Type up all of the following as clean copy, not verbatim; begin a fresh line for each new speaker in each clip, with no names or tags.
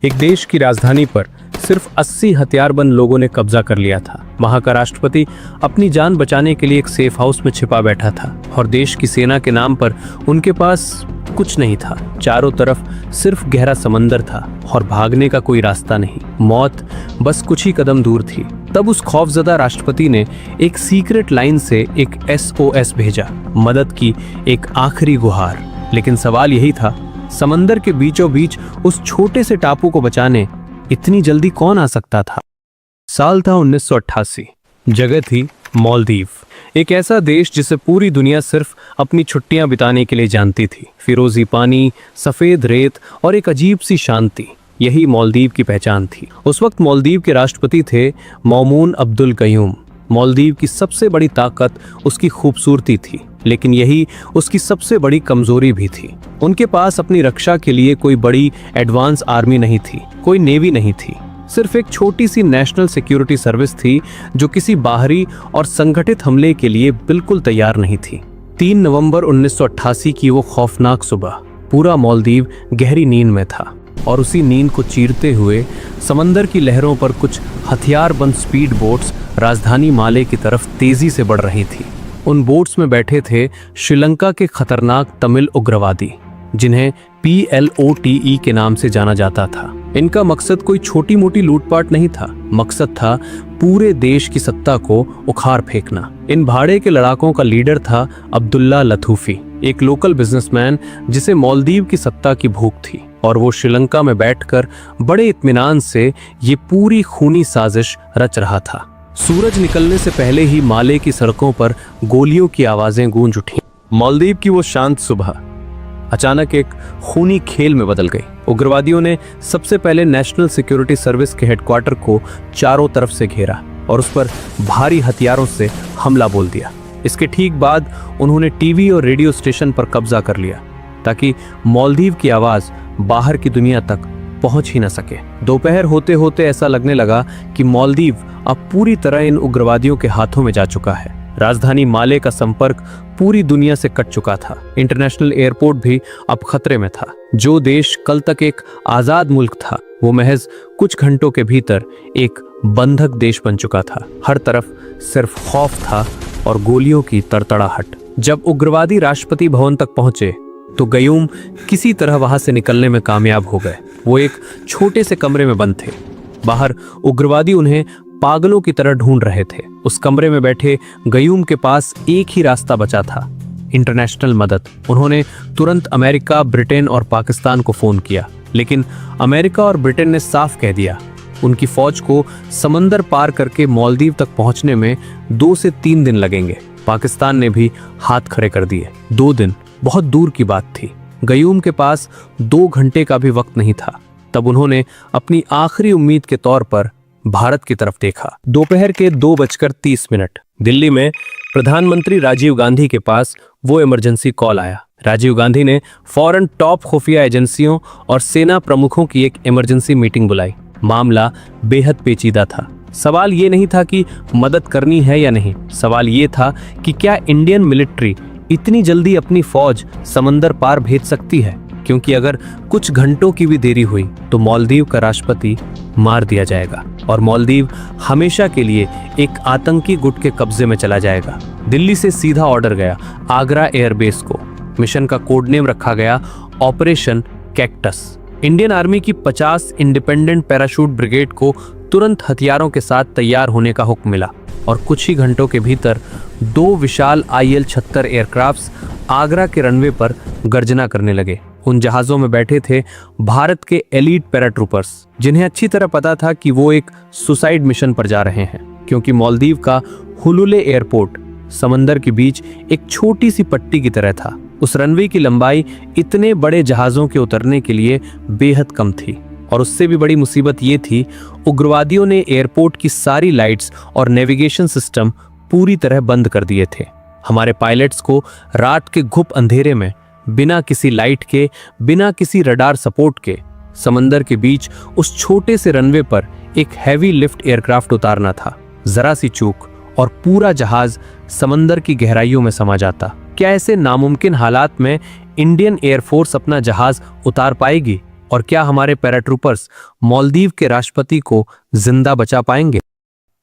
एक देश की राजधानी पर सिर्फ 80 हथियारबंद लोगों ने कब्जा कर लिया था। वहां का राष्ट्रपति अपनी जान बचाने के लिए एक सेफ हाउस में छिपा बैठा था और देश की सेना के नाम पर उनके पास कुछ नहीं था। चारों तरफ सिर्फ गहरा समंदर था और भागने का कोई रास्ता नहीं। मौत बस कुछ ही कदम दूर थी। तब उस खौफजदा राष्ट्रपति ने एक सीक्रेट लाइन से एक SOS भेजा, मदद की एक आखिरी गुहार। लेकिन सवाल यही था, समंदर के बीचों बीच उस छोटे से टापू को बचाने इतनी जल्दी कौन आ सकता था? साल था 1988। जगह थी मालदीव, एक ऐसा देश जिसे पूरी दुनिया सिर्फ अपनी छुट्टियां बिताने के लिए जानती थी। फिरोजी पानी, सफेद रेत और एक अजीब सी शांति, यही मालदीव की पहचान थी। उस वक्त मालदीव के राष्ट्रपति थे मौमून अब्दुल कयूम। मालदीव की सबसे बड़ी ताकत उसकी खूबसूरती थी, लेकिन यही उसकी सबसे बड़ी कमजोरी भी थी। उनके पास अपनी रक्षा के लिए कोई बड़ी एडवांस आर्मी नहीं थी, कोई नेवी नहीं थी। सिर्फ एक छोटी सी नेशनल सिक्योरिटी सर्विस थी जो किसी बाहरी और संगठित हमले के लिए बिल्कुल तैयार नहीं थी। 3 नवंबर 1988 की वो खौफनाक सुबह, पूरा मालदीव गहरी नींद में था और उसी नींद को चीरते हुए समंदर की लहरों पर कुछ हथियारबंद स्पीड बोट्स राजधानी माले की तरफ तेजी से बढ़ रही थी। उन बोट्स में बैठे थे श्रीलंका के खतरनाक तमिल उग्रवादी, जिन्हें PLOTE के नाम से जाना जाता था। इनका मकसद कोई छोटी मोटी लूटपाट नहीं था, मकसद था पूरे देश की सत्ता को उखाड़ फेंकना। इन भाड़े के लड़ाकों का लीडर था अब्दुल्ला लथूफी, एक लोकल बिजनेसमैन जिसे मालदीव की सत्ता की भूख थी, और वो श्रीलंका में बैठकर बड़े इत्मीनान से ये पूरी खूनी साजिश रच रहा था। सूरज निकलने से पहले ही माले की सड़कों पर गोलियों की आवाजें गूंज उठी। मालदीव की वो शांत सुबह अचानक एक खूनी खेल में बदल गई। उग्रवादियों ने सबसे पहले नेशनल सिक्योरिटी सर्विस के हेडक्वार्टर को चारों तरफ से घेरा और उस पर भारी हथियारों से हमला बोल दिया। इसके ठीक बाद उन्होंने टीवी और रेडियो स्टेशन पर कब्जा कर लिया ताकि मालदीव की आवाज बाहर की दुनिया तक पहुंच ही न सके। दोपहर होते होते ऐसा लगने लगा कि मालदीव अब पूरी तरह इन उग्रवादियों के हाथों में जा चुका है। राजधानी माले का संपर्क पूरी दुनिया से कट चुका था। इंटरनेशनल एयरपोर्ट भी अब खतरे में था। जो देश कल तक एक आजाद मुल्क था, वो महज कुछ घंटों के भीतर एक बंधक देश बन चुका था। हर तरफ सिर्फ खौफ था और गोलियों की तड़तड़ाहट। जब उग्रवादी राष्ट्रपति भवन तक पहुंचे तो गयूम किसी तरह वहां से निकलने में कामयाब हो गए। वो एक छोटे से कमरे में बंद थे। बाहर उग्रवादी उन्हें पागलों की तरह ढूंढ रहे थे। उस कमरे में बैठे गयूम के पास एक ही रास्ता बचा था, इंटरनेशनल मदद। उन्होंने तुरंत अमेरिका, ब्रिटेन और पाकिस्तान को फोन किया, लेकिन अमेरिका और ब्रिटेन ने साफ कह दिया उनकी फौज को समंदर पार करके मालदीव तक पहुंचने में 2 से 3 दिन लगेंगे। पाकिस्तान ने भी हाथ खड़े कर दिए। 2 दिन बहुत दूर की बात थी। गयूम के पास 2 घंटे का भी वक्त नहीं था। तब उन्होंने अपनी आखिरी उम्मीद के तौर पर भारत की तरफ देखा। दोपहर के 2:30 दिल्ली में प्रधानमंत्री राजीव गांधी के पास वो इमरजेंसी कॉल आया। राजीव गांधी ने फौरन टॉप खुफिया एजेंसियों और सेना प्रमुखों की एक इमरजेंसी मीटिंग बुलाई। मामला बेहद पेचीदा था। सवाल ये नहीं था कि मदद करनी है या नहीं, सवाल ये था कि क्या इंडियन मिलिट्री इतनी जल्दी अपनी फौज समंदर पार भेज सकती है, क्योंकि अगर कुछ घंटों की भी देरी हुई तो मालदीव का राष्ट्रपति मार दिया जाएगा और मालदीव हमेशा के लिए एक आतंकी गुट के कब्जे में चला जाएगा। दिल्ली से सीधा ऑर्डर गया आगरा एयरबेस को। मिशन का कोड नेम रखा गया ऑपरेशन कैक्टस। इंडियन आर्मी की 50 इंडिपेंडेंट पैराशूट ब्रिगेड को तुरंत हथियारों के साथ तैयार होने का हुक्म मिला और कुछ ही घंटों के भीतर 2 विशाल IL-76 एयरक्राफ्ट्स आगरा के रनवे पर गर्जना करने लगे। उन जहाजों में बैठे थे भारत के एलीट पैराट्रूपर्स, जिन्हें अच्छी तरह पता था कि वो एक सुसाइड मिशन पर जा रहे हैं, क्योंकि मालदीव का हुलुले एयरपोर्ट समंदर के बीच एक छोटी सी पट्टी की तरह था। उस रनवे की लंबाई इतने बड़े जहाजों के उतरने के लिए बेहद कम थी। और उससे भी बड़ी मुसीबत ये थी, उग्रवादियों ने एयरपोर्ट की सारी लाइट्स और नेविगेशन सिस्टम पूरी तरह बंद कर दिए थे। हमारे पायलट्स को रात के घुप अंधेरे में बिना किसी लाइट के, बिना किसी रडार सपोर्ट के समंदर के बीच उस छोटे से रनवे पर एक हैवी लिफ्ट एयरक्राफ्ट उतारना था। जरा सी चूक और पूरा जहाज समंदर की गहराइयों में समा जाता। क्या ऐसे नामुमकिन हालात में इंडियन एयरफोर्स अपना जहाज उतार पाएगी और क्या हमारे पैराट्रूपर्स मालदीव के राष्ट्रपति को जिंदा बचा पाएंगे?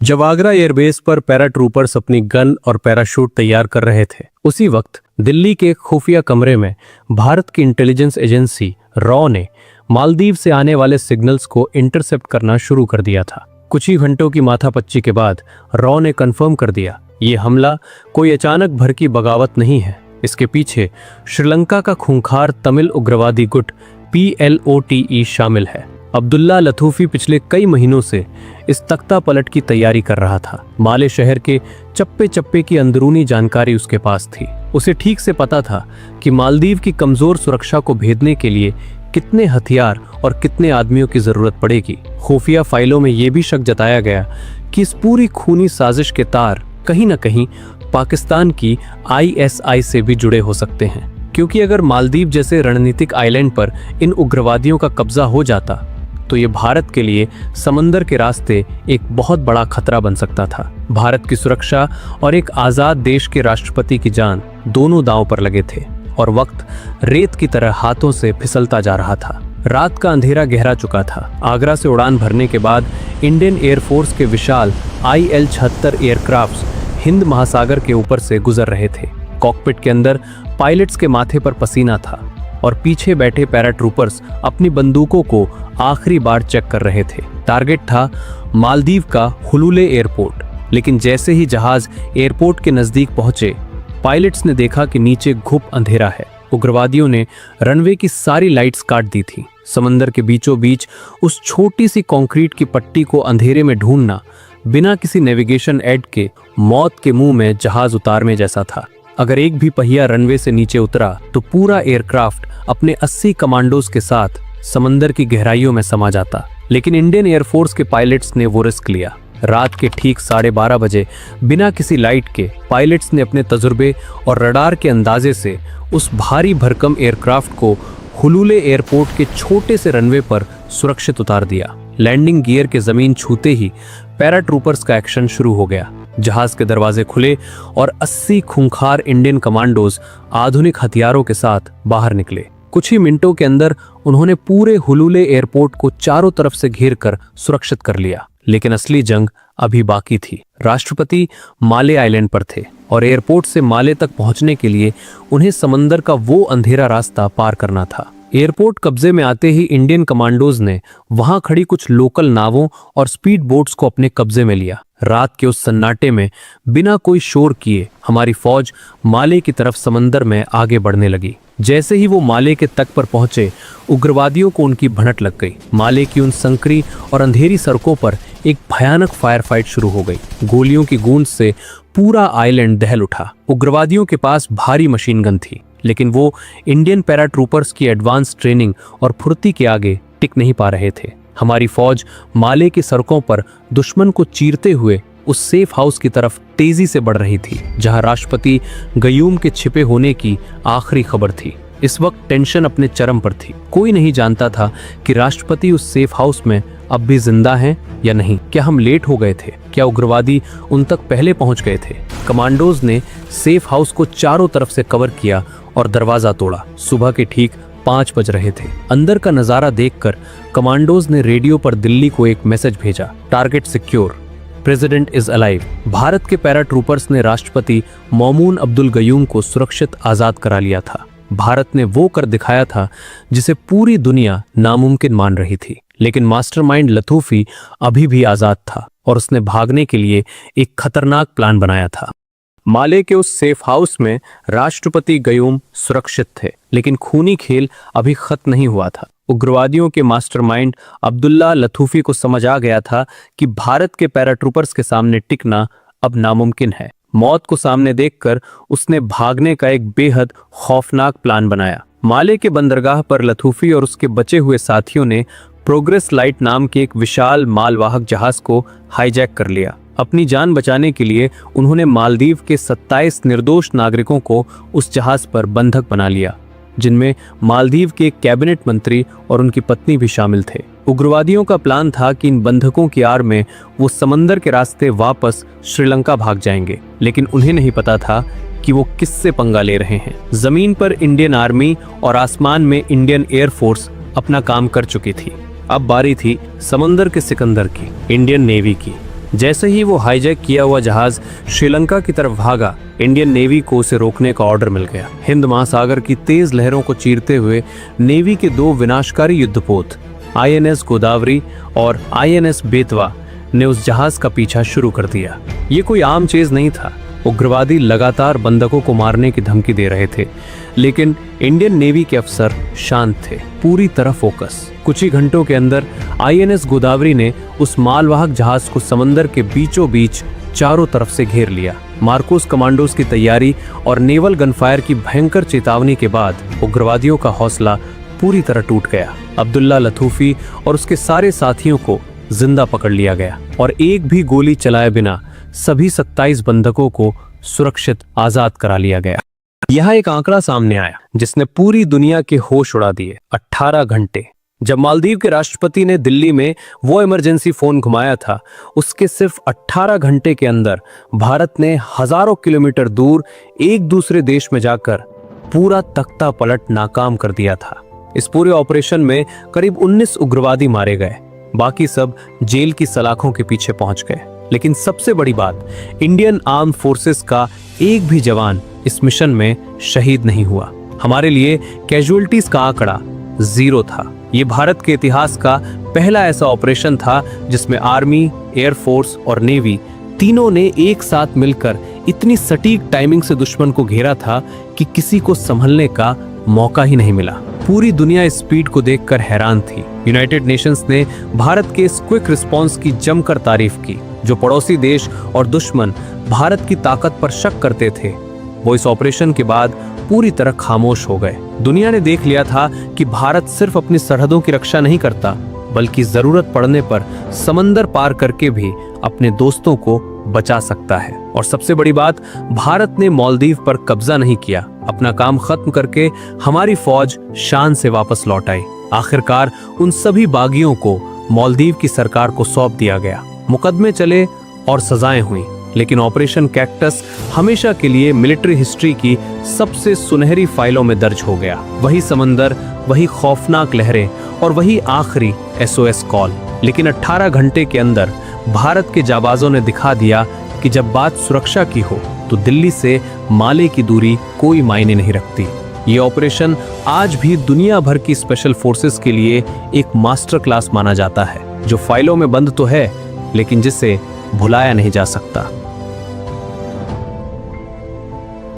जब आगरा एयरबेस पर पैराट्रूपर्स अपनी गन और पैराशूट तैयार कर रहे थे, उसी वक्त दिल्ली के एक खुफिया कमरे में भारत की इंटेलिजेंस एजेंसी रॉ ने मालदीव से आने वाले सिग्नल्स को इंटरसेप्ट करना शुरू कर दिया था। कुछ ही घंटों की माथापच्ची के बाद रॉ ने कंफर्म कर दिया, ये हमला कोई अचानक भड़की बगावत नहीं है। इसके पीछे श्रीलंका का खूंखार तमिल उग्रवादी गुट PLOTE शामिल है। अब्दुल्ला लथूफी पिछले कई महीनों से इस तख्ता पलट की तैयारी कर रहा था। माले शहर के चप्पे चप्पे की अंदरूनी जानकारी उसके पास थी। उसे ठीक से पता था कि मालदीव की कमजोर सुरक्षा को भेदने के लिए कितने हथियार और कितने आदमियों की जरूरत पड़ेगी। खुफिया फाइलों में यह भी शक जताया गया कि इस पूरी खूनी साजिश के तार कहीं न कहीं पाकिस्तान की ISI से भी जुड़े हो सकते हैं, क्योंकि अगर मालदीव जैसे रणनीतिक आइलैंड पर इन उग्रवादियों का कब्जा हो जाता तो ये भारत के लिए समंदर के रास्ते एक बहुत बड़ा खतरा बन सकता था। भारत की सुरक्षा और एक आजाद देश के राष्ट्रपति की जान दोनों दांव पर लगे थे और वक्त रेत की तरह हाथों से फिसलता जा रहा था। रात का अंधेरा गहरा चुका था। आगरा से उड़ान भरने के बाद इंडियन एयरफोर्स के विशाल IL-76 एयरक्राफ्ट्स हिंद महासागर के ऊपर से गुजर रहे थे। कॉकपिट के अंदर पायलट्स के माथे पर पसीना था और पीछे बैठे पैराट्रूपर्स अपनी बंदूकों को आखिरी बार चेक कर रहे थे। टारगेट था मालदीव का हुलुले एयरपोर्ट, लेकिन जैसे ही जहाज एयरपोर्ट के नजदीक पहुंचे, पायलट्स ने देखा कि नीचे घुप अंधेरा है। उग्रवादियों ने रनवे की सारी लाइट्स काट दी थी। समंदर के बीचों बीच उस छोटी सी कंक्रीट की पट्टी को अंधेरे में ढूंढना बिना किसी नेविगेशन एड के मौत के मुंह में जहाज उतारने जैसा था। अगर एक भी पहिया रनवे से नीचे उतरा तो पूरा एयरक्राफ्ट अपने 80 कमांडोज के साथ समंदर की गहराइयों में समा जाता। लेकिन इंडियन एयरफोर्स के पायलट्स ने वो रिस्क लिया। रात के ठीक 12:30 बजे बिना किसी लाइट के पायलट्स ने अपने तजुर्बे और रडार के अंदाजे से उस भारी भरकम एयरक्राफ्ट को हुलुले एयरपोर्ट के छोटे से रनवे पर सुरक्षित उतार दिया। लैंडिंग गियर के जमीन छूते ही पैराट्रूपर्स का एक्शन शुरू हो गया। जहाज के दरवाजे खुले और 80 खूंखार इंडियन कमांडोज आधुनिक हथियारों के साथ बाहर निकले। कुछ ही मिनटों के अंदर उन्होंने पूरे हुलुले एयरपोर्ट को चारों तरफ से घेर कर सुरक्षित कर लिया। लेकिन असली जंग अभी बाकी थी। राष्ट्रपति माले आइलैंड पर थे और एयरपोर्ट से माले तक पहुंचने के लिए उन्हें समंदर का वो अंधेरा रास्ता पार करना था। एयरपोर्ट कब्जे में आते ही इंडियन कमांडोज ने वहां खड़ी कुछ लोकल नावों और स्पीड बोट्स को अपने कब्जे में लिया। रात के उस सन्नाटे में बिना कोई शोर किए हमारी फौज माले की तरफ समंदर में आगे बढ़ने लगी। जैसे ही वो माले के तट पर पहुंचे, उग्रवादियों को उनकी भनक लग गई। माले की उन संकरी और अंधेरी सड़कों पर एक भयानक फायर फाइट शुरू हो गई। गोलियों की गूंज से पूरा आइलैंड दहल उठा। उग्रवादियों के पास भारी मशीन गन थी, लेकिन वो इंडियन पैराट्रूपर्स की एडवांस ट्रेनिंग और फुर्ती के आगे टिक नहीं पा रहे थे। हमारी फौज माले की सड़कों पर दुश्मन को चीरते हुए उस सेफ हाउस की तरफ तेजी से बढ़ रही थी, जहां राष्ट्रपति गयूम के छिपे होने की आखिरी खबर थी। इस वक्त टेंशन अपने चरम पर थी। कोई नहीं जानता था कि राष्ट्रपति उस सेफ हाउस में अब भी जिंदा हैं या नहीं। क्या हम लेट हो गए थे? क्या उग्रवादी उन तक पहले पहुंच गए थे? कमांडोज ने सेफ हाउस को चारों तरफ से कवर किया और दरवाजा तोड़ा। सुबह के ठीक 5 बज रहे थे। अंदर का नजारा देखकर कमांडोज ने रेडियो पर दिल्ली को एक मैसेज भेजा, target secure, president is alive. Bharat के पैराट्रूपर्स ने राष्ट्रपति मौमून अब्दुल गयूम को सुरक्षित आजाद करा लिया था। भारत ने वो कर दिखाया था जिसे पूरी दुनिया नामुमकिन मान रही थी। लेकिन मास्टरमाइंड लथूफी अभी भी आजाद था और उसने भागने के लिए एक खतरनाक प्लान बनाया था। माले के उस सेफ हाउस में राष्ट्रपति गयूम सुरक्षित थे, लेकिन खूनी खेल अभी खत्म नहीं हुआ था। उग्रवादियों के मास्टरमाइंड अब्दुल्ला लथूफी को समझ आ गया था कि भारत के पैराट्रूपर्स के सामने टिकना अब नामुमकिन है। मौत को सामने देखकर उसने भागने का एक बेहद खौफनाक प्लान बनाया। माले के बंदरगाह पर लथूफी और उसके बचे हुए साथियों ने प्रोग्रेस लाइट नाम के एक विशाल मालवाहक जहाज को हाईजैक कर लिया। अपनी जान बचाने के लिए उन्होंने मालदीव के 27 निर्दोष नागरिकों को उस जहाज पर बंधक बना लिया, जिनमें मालदीव के कैबिनेट मंत्री और उनकी पत्नी भी शामिल थे। उग्रवादियों का प्लान था कि इन बंधकों की आड़ में वो समंदर के रास्ते वापस श्रीलंका भाग जाएंगे, लेकिन उन्हें नहीं पता था कि वो किससे पंगा ले रहे हैं। जमीन पर इंडियन आर्मी और आसमान में इंडियन एयरफोर्स अपना काम कर चुकी थी। अब बारी थी समंदर के सिकंदर की, इंडियन नेवी की। जैसे ही वो हाईजैक किया हुआ जहाज श्रीलंका की तरफ भागा, इंडियन नेवी को उसे रोकने का ऑर्डर मिल गया। हिंद महासागर की तेज लहरों को चीरते हुए नेवी के 2 विनाशकारी युद्धपोत INS गोदावरी और INS बेतवा ने उस जहाज का पीछा शुरू कर दिया। ये कोई आम चीज नहीं था। उग्रवादी लगातार बंधकों को मारने की धमकी दे रहे थे, लेकिन इंडियन नेवी के अफसर शांत थे, पूरी तरह फोकस। कुछ ही घंटों के अंदर INS गोदावरी ने उस मालवाहक जहाज को समंदर के बीचों बीच चारों तरफ से घेर लिया। मार्कोस कमांडोज की तैयारी और नेवल गनफायर की भयंकर चेतावनी के बाद उग्रवादियों का हौसला पूरी तरह टूट गया। अब्दुल्ला लथूफी और उसके सारे साथियों को जिंदा पकड़ लिया गया और एक भी गोली चलाए बिना सभी 27 बंधकों को सुरक्षित आजाद करा लिया गया। यहाँ एक आंकड़ा सामने आया जिसने पूरी दुनिया के होश उड़ा दिए। 18 घंटे। जब मालदीव के राष्ट्रपति ने दिल्ली में वो इमरजेंसी फोन घुमाया था, उसके सिर्फ 18 घंटे के अंदर भारत ने हजारों किलोमीटर दूर एक दूसरे देश में जाकर पूरा तख्ता पलट नाकाम कर दिया था। इस पूरे ऑपरेशन में करीब 19 उग्रवादी मारे गए, बाकी सब जेल की सलाखों के पीछे पहुंच गए। लेकिन सबसे बड़ी बात, इंडियन आर्म्ड फोर्सेस का एक भी जवान इस मिशन में शहीद नहीं हुआ। हमारे लिए कैजुअलिटीज का आंकड़ा 0 था। ये भारत के इतिहास का पहला ऐसा ऑपरेशन था जिसमें आर्मी, एयरफोर्स और नेवी तीनों ने एक साथ मिलकर इतनी सटीक टाइमिंग से दुश्मन को घेरा था कि किसी को संभलने का मौका ही नहीं मिला। पूरी दुनिया इस स्पीड को देखकर हैरान थी। यूनाइटेड नेशंस ने भारत के इस क्विक रिस्पॉन्स की जमकर तारीफ की। जो पड़ोसी देश और दुश्मन भारत की ताकत पर शक करते थे, वो इस ऑपरेशन के बाद पूरी तरह खामोश हो गए। दुनिया ने देख लिया था कि भारत सिर्फ अपनी सरहदों की रक्षा नहीं करता, बल्कि जरूरत पड़ने पर समंदर पार करके भी अपने दोस्तों को बचा सकता है। और सबसे बड़ी बात, भारत ने मालदीव पर कब्जा नहीं किया। अपना काम खत्म करके हमारी फौज शान से वापस लौट आई। आखिरकार उन सभी बागियों को मालदीव की सरकार को सौंप दिया गया। मुकदमे चले और सजाएं हुई, लेकिन ऑपरेशन कैक्टस हमेशा के लिए मिलिट्री हिस्ट्री की सबसे सुनहरी फाइलों में दर्ज हो गया। वही समंदर, वही खौफनाक लहरें और वही आखिरी SOS कॉल। लेकिन 18 घंटे के अंदर भारत के जाबाजों ने दिखा दिया कि जब बात सुरक्षा की हो तो दिल्ली से माले की दूरी कोई मायने नहीं रखती। ये ऑपरेशन आज भी दुनिया भर की स्पेशल फोर्सेस के लिए एक मास्टर क्लास माना जाता है, जो फाइलों में बंद तो है, लेकिन जिसे भुलाया नहीं जा सकता।